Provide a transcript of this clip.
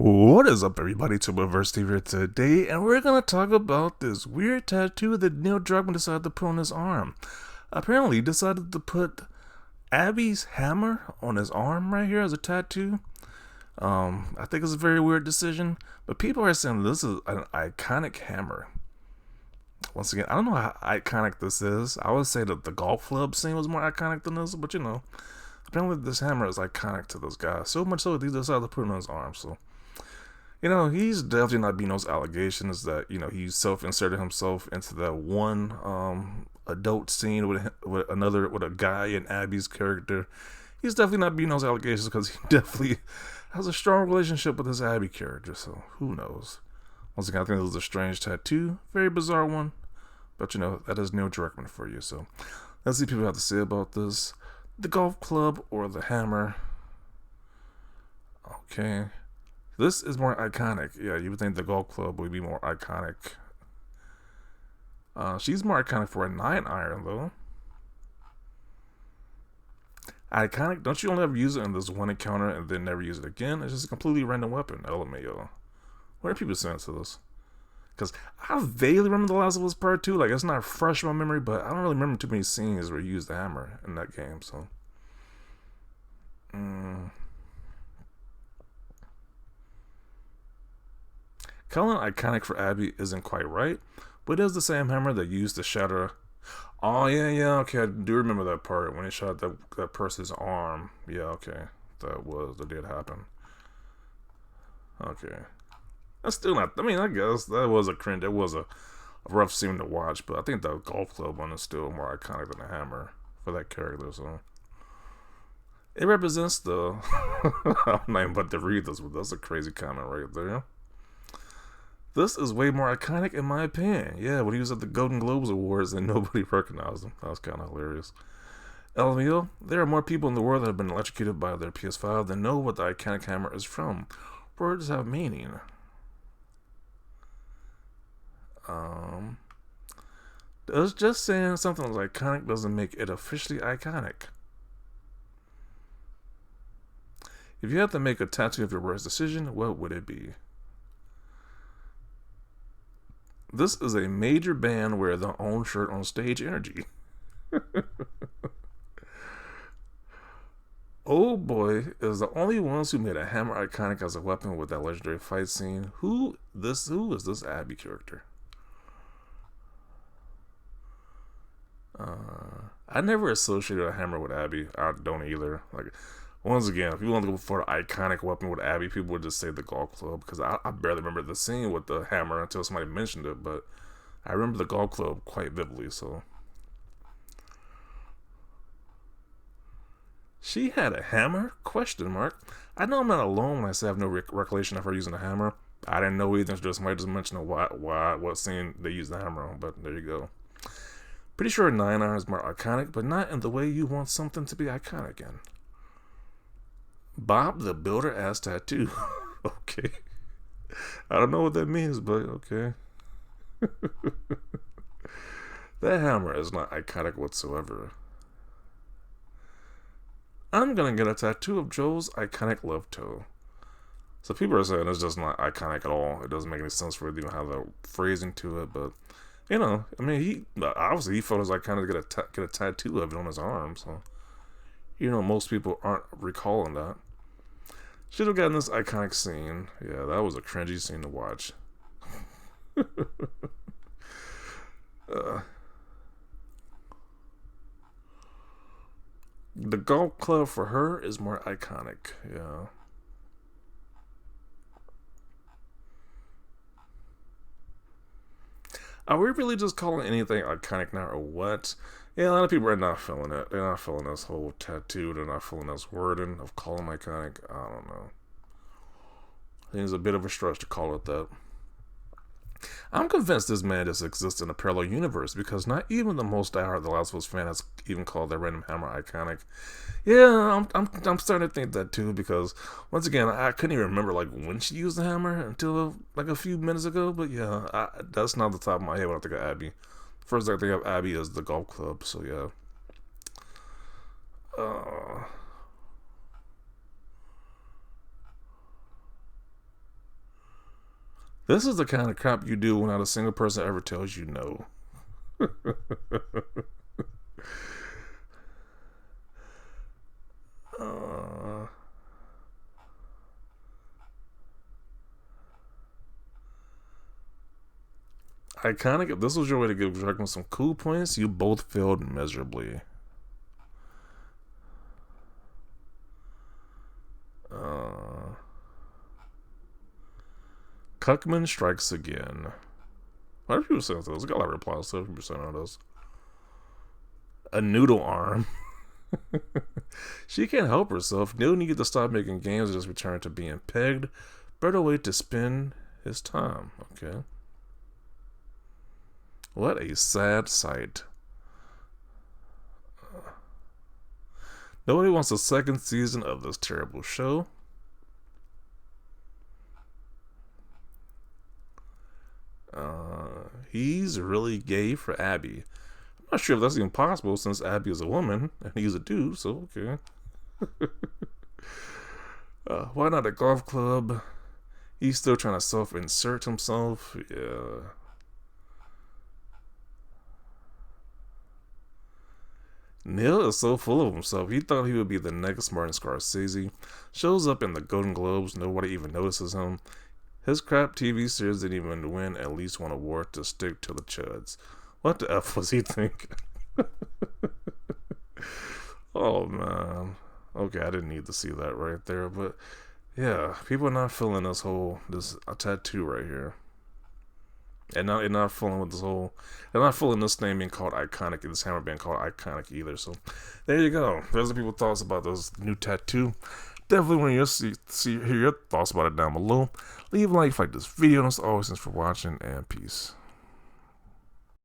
What is up, everybody? Reverse here today, and we're gonna talk about this weird tattoo that Neil Druckman decided to put on his arm. Apparently, he decided to put Abby's hammer on his arm right here as a tattoo. I think it's a very weird decision, but people are saying this is an iconic hammer. Once again, I don't know how iconic this is. I would say that the golf club scene was more iconic than this, but apparently this hammer is iconic to this guy. So much so that he decided to put it on his arm. So he's definitely not being those allegations that, he self-inserted himself into that one adult scene with a guy in Abby's character. He's definitely not being those allegations because he definitely has a strong relationship with his Abby character, so who knows. Once again, I think this is a strange tattoo, very bizarre one, but that is Neil Druckman for you. So let's see what people have to say about this. The golf club or the hammer? Okay. This is more iconic. Yeah, you would think the golf club would be more iconic. She's more iconic for a 9-iron, though. Iconic? Don't you only ever use it in this one encounter and then never use it again? It's just a completely random weapon. LMAO. What are people saying to this? Because I vaguely remember The Last of Us Part 2. Like, it's not fresh in my memory, but I don't really remember too many scenes where you use the hammer in that game, so. Calling it iconic for Abby isn't quite right, but it is the same hammer that used to shatter. Oh, yeah, okay, I do remember that part when he shot that person's arm. Yeah, okay, that did happen. Okay. That's still not, I guess that was a cringe, it was a rough scene to watch, but I think the golf club one is still more iconic than the hammer for that character, so. It represents the, I'm not even about to read this, but that's a crazy comment right there. This is way more iconic in my opinion. Yeah, when he was at the Golden Globes Awards and nobody recognized him. That was kind of hilarious. LMAO, there are more people in the world that have been electrocuted by their PS5 than know what the iconic hammer is from. Words have meaning. Does just saying something is iconic doesn't make it officially iconic. If you had to make a tattoo of your worst decision, what would it be? This is a major band wear their own shirt on stage energy. Oh boy is the only ones who made a hammer iconic as a weapon with that legendary fight scene. Who is this Abby character? I never associated a hammer with Abby. I don't either. Like, once again, if you want to go for the iconic weapon with Abby, people would just say the golf club, because I barely remember the scene with the hammer until somebody mentioned it, but I remember the golf club quite vividly, so. She had a hammer? Question mark. I know I'm not alone when I say I have no recollection of her using a hammer. I didn't know either until somebody just mentioned what scene they used the hammer on, but there you go. Pretty sure 9-iron is more iconic, but not in the way you want something to be iconic in. Bob the Builder ass tattoo. Okay. I don't know what that means, but okay. That hammer is not iconic whatsoever. I'm gonna get a tattoo of Joel's iconic love toe. So people are saying it's just not iconic at all. It doesn't make any sense for it to even have the phrasing to it, but he obviously he felt it was iconic to get a tattoo of it on his arm, so most people aren't recalling that. Should have gotten this iconic scene. Yeah, that was a cringy scene to watch. The golf club for her is more iconic. Yeah. Are we really just calling anything iconic now or what? Yeah, a lot of people are not feeling it. They're not feeling this whole tattoo. They're not feeling this wording of calling iconic. I don't know. I think it's a bit of a stretch to call it that. I'm convinced this man just exists in a parallel universe, because not even the most diehard The Last of Us fan has even called that random hammer iconic. Yeah, I'm starting to think that too, because once again, I couldn't even remember like when she used the hammer until like a few minutes ago. But yeah, that's not the top of my head when I think of Abby. First thing I think of Abby is the golf club. So yeah. This is the kind of crap you do when not a single person ever tells you no. uh, Iconic. If this was your way to give Druckman some cool points, you both failed miserably. Cuckman strikes again. Why do people say those? I got a lot of replies. 70% on those. A noodle arm. She can't help herself. Neil needed to stop making games and just return to being pegged. Better way to spend his time. Okay. What a sad sight. Nobody wants a second season of this terrible show. He's really gay for Abby. I'm not sure if that's even possible since Abby is a woman and he's a dude, so okay. Why not a golf club? He's still trying to self-insert himself. Yeah. Neil is so full of himself. He thought he would be the next Martin Scorsese. Shows up in the Golden Globes. Nobody even notices him. His crap TV series didn't even win at least one award to stick to the chuds. What the F was he thinking? Oh, man. Okay, I didn't need to see that right there. But, yeah, people are not feeling this tattoo right here. And not fooling with this whole, they're not fooling this name being called Iconic, and this hammer being called Iconic either. So, there you go. There's the people's thoughts about this new tattoo. Definitely want to hear your thoughts about it down below. Leave a like if you like this video, and as always, thanks for watching, and peace.